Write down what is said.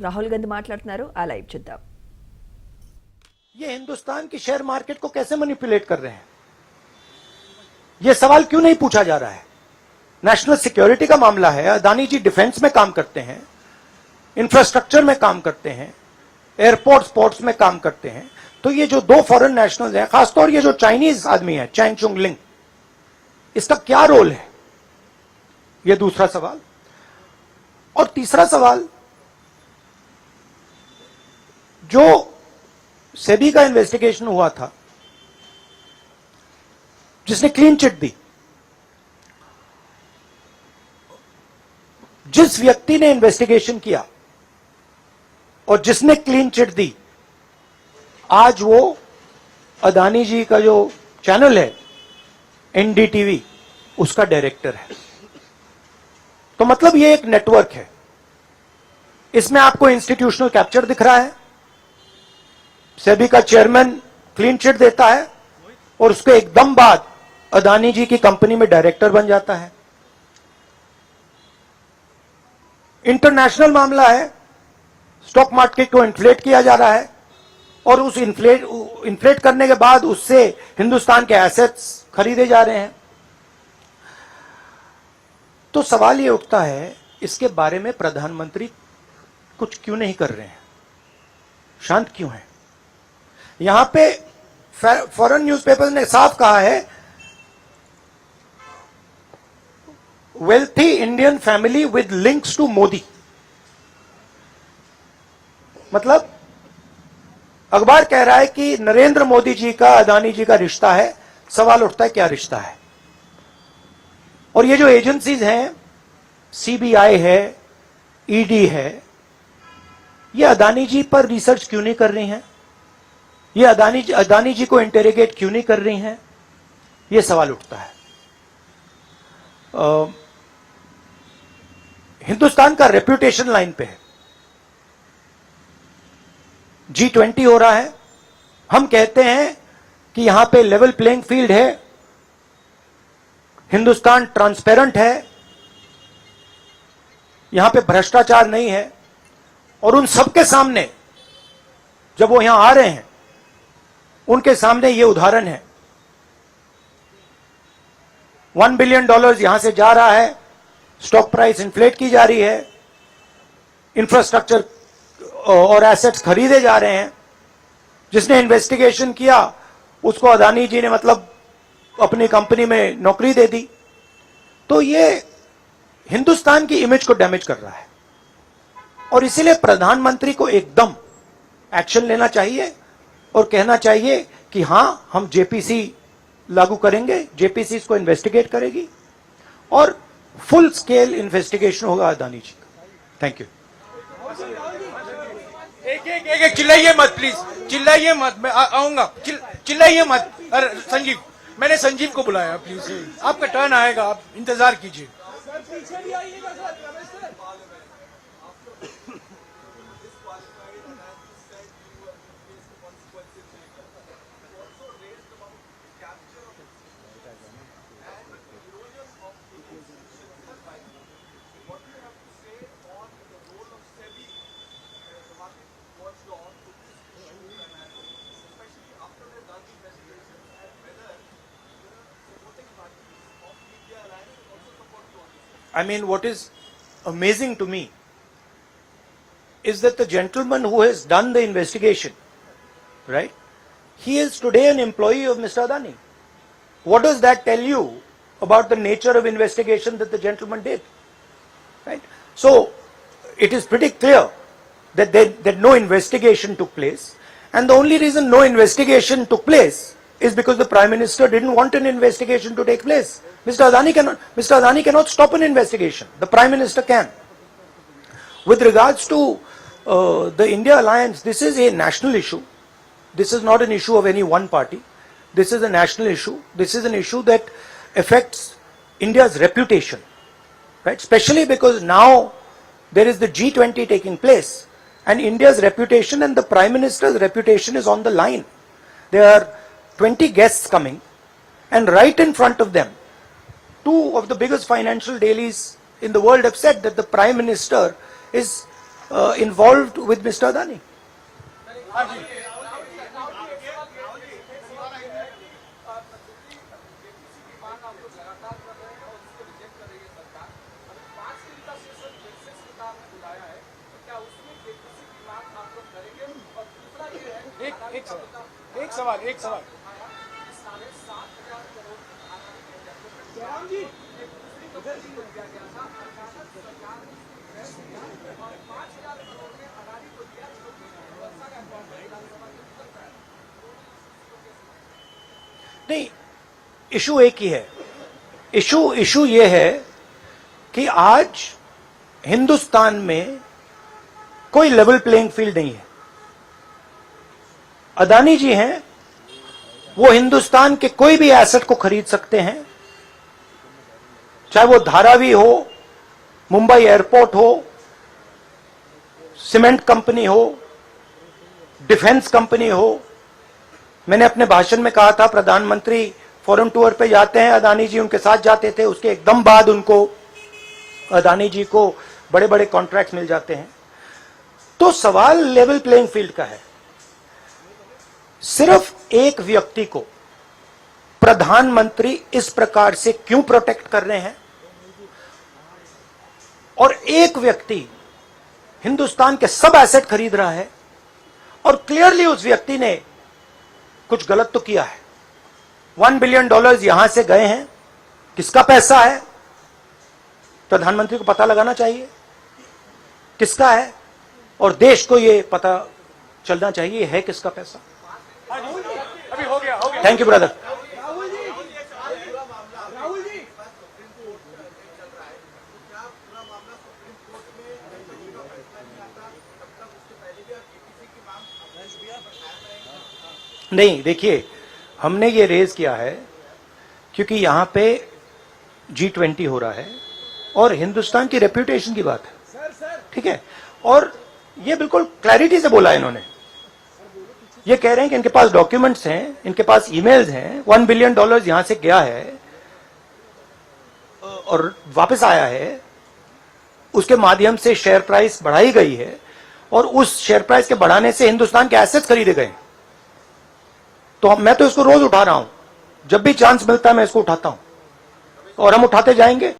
రాహుల్ గాంధీ మాట్లాడుతున్నారు, ఆ లైవ్ చూద్దాం. ये हिंदुस्तान की शेयर मार्केट को कैसे मैनिपुलेट कर रहे हैं, यह सवाल क्यों नहीं पूछा जा रहा है? नेशनल सिक्योरिटी का मामला है. अदानी जी डिफेंस में काम करते हैं, इंफ्रास्ट्रक्चर में काम करते हैं, एयरपोर्ट स्पोर्ट्स में काम करते हैं. तो ये जो दो फॉरेन नेशनल्स हैं, खासतौर ये जो चाइनीज आदमी है चैंग चुंग लिंग, इसका क्या रोल है, यह दूसरा सवाल. और तीसरा सवाल, जो सेबी का इन्वेस्टिगेशन हुआ था जिसने क्लीन चिट दी, जिस व्यक्ति ने इन्वेस्टिगेशन किया और जिसने क्लीन चिट दी, आज वो अदानी जी का जो चैनल है एनडीटीवी, उसका डायरेक्टर है. तो मतलब ये एक नेटवर्क है. इसमें आपको इंस्टीट्यूशनल कैप्चर दिख रहा है. सेबी का चेयरमैन क्लीन चिट देता है और उसके एकदम बाद अदानी जी की कंपनी में डायरेक्टर बन जाता है. इंटरनेशनल मामला है. स्टॉक मार्केट को इन्फ्लेट किया जा रहा है और उस इन्फ्लेट करने के बाद उससे हिंदुस्तान के एसेट्स खरीदे जा रहे हैं. तो सवाल यह उठता है, इसके बारे में प्रधानमंत्री कुछ क्यों नहीं कर रहे हैं, शांत क्यों है? यहां पे फॉरेन न्यूज़पेपर ने साफ कहा है, wealthy Indian family with links to Modi. मतलब अखबार कह रहा है कि नरेंद्र मोदी जी का अदानी जी का रिश्ता है. सवाल उठता है, क्या रिश्ता है? और ये जो एजेंसीज हैं, सीबीआई है, ईडी है, ये अदानी जी पर रिसर्च क्यों नहीं कर रही हैं? ये अदानी जी को इंटेरोगेट क्यों नहीं कर रही हैं? ये सवाल उठता है. हिंदुस्तान का रेप्यूटेशन लाइन पे है. G20 हो रहा है. हम कहते हैं कि यहां पे लेवल प्लेइंग फील्ड है, हिंदुस्तान ट्रांसपेरेंट है, यहां पे भ्रष्टाचार नहीं है. और उन सबके सामने जब वो यहां आ रहे हैं, उनके सामने ये उदाहरण है. $1 बिलियन यहां से जा रहा है, स्टॉक प्राइस इन्फ्लेट की जा रही है, इंफ्रास्ट्रक्चर और एसेट्स खरीदे जा रहे हैं. जिसने इन्वेस्टिगेशन किया उसको अदानी जी ने मतलब अपनी कंपनी में नौकरी दे दी. तो ये हिंदुस्तान की इमेज को डैमेज कर रहा है और इसीलिए प्रधानमंत्री को एकदम एक्शन लेना चाहिए और कहना चाहिए कि हां, हम जेपीसी लागू करेंगे, जेपीसी इसको इन्वेस्टिगेट करेगी और फुल स्केल इन्वेस्टिगेशन होगा अदानी जी का. Thank you. एक चिल्लाइए मत प्लीज, चिल्लाइए मत, मैं आऊंगा. चिल्लाइए मत. अरे संजीव, मैंने संजीव को बुलाया, प्लीज आपका टर्न आएगा, आप इंतजार कीजिए. I mean, what is amazing to me is that the gentleman who has done the investigation, right, he is today an employee of Mr. Adani. What does that tell you about the nature of investigation that the gentleman did? Right? So, it is pretty clear that that no investigation took place, and the only reason no investigation took place is because the Prime Minister didn't want an investigation to take place. Mr. Adani cannot stop an investigation. The Prime Minister can. With regards to the India alliance, this is a national issue. This is not an issue of any one party. This is a national issue. This is an issue that affects India's reputation, right? Especially because now there is the G20 taking place, and India's reputation and the Prime Minister's reputation is on the line. There are 20 guests coming, and right in front of them, two of the biggest financial dailies in the world have said that the Prime Minister is involved with Mr. Adani. एक सवाल नहीं, issue एक ही है। Issue ये है कि आज हिंदुस्तान में कोई लेवल प्लेइंग फील्ड नहीं है। अदानी जी हैं, वो हिंदुस्तान के कोई भी एसेट को खरीद सकते हैं, चाहे वो धारावी हो, मुंबई एयरपोर्ट हो, सीमेंट कंपनी हो, डिफेंस कंपनी हो। मैंने अपने भाषण में कहा था, प्रधानमंत्री फॉरेन टूर पे जाते हैं, अदानी जी उनके साथ जाते थे, उसके एकदम बाद उनको, अदानी जी को बड़े बड़े कॉन्ट्रैक्ट मिल जाते हैं। तो सवाल लेवल प्लेइंग फील्ड का है। सिर्फ एक व्यक्ति को प्रधानमंत्री इस प्रकार से क्यों प्रोटेक्ट कर रहे हैं, और एक व्यक्ति हिंदुस्तान के सब एसेट खरीद रहा है, और क्लियरली उस व्यक्ति ने कुछ गलत तो किया है। $1 बिलियन यहां से गए हैं, किसका पैसा है? प्रधानमंत्री को पता लगाना चाहिए किसका है, और देश को यह पता चलना चाहिए है किसका पैसा। अभी हो गया थैंक यू ब्रदर। नहीं, देखिए, हमने ये रेज किया है क्योंकि यहां पे G20 हो रहा है और हिंदुस्तान की रेप्यूटेशन की बात है, ठीक है। और ये बिल्कुल क्लैरिटी से बोला है इन्होंने। ये कह रहे हैं कि इनके पास डॉक्यूमेंट्स हैं, इनके पास ईमेल्स हैं, $1 बिलियन यहां से गया है और वापस आया है, उसके माध्यम से शेयर प्राइस बढ़ाई गई है, और उस शेयर प्राइस के बढ़ाने से हिंदुस्तान के एसेट्स खरीदे गए। तो मैं तो इसको रोज उठा रहा हूं, जब भी चांस मिलता है मैं इसको उठाता हूं, और हम उठाते जाएंगे।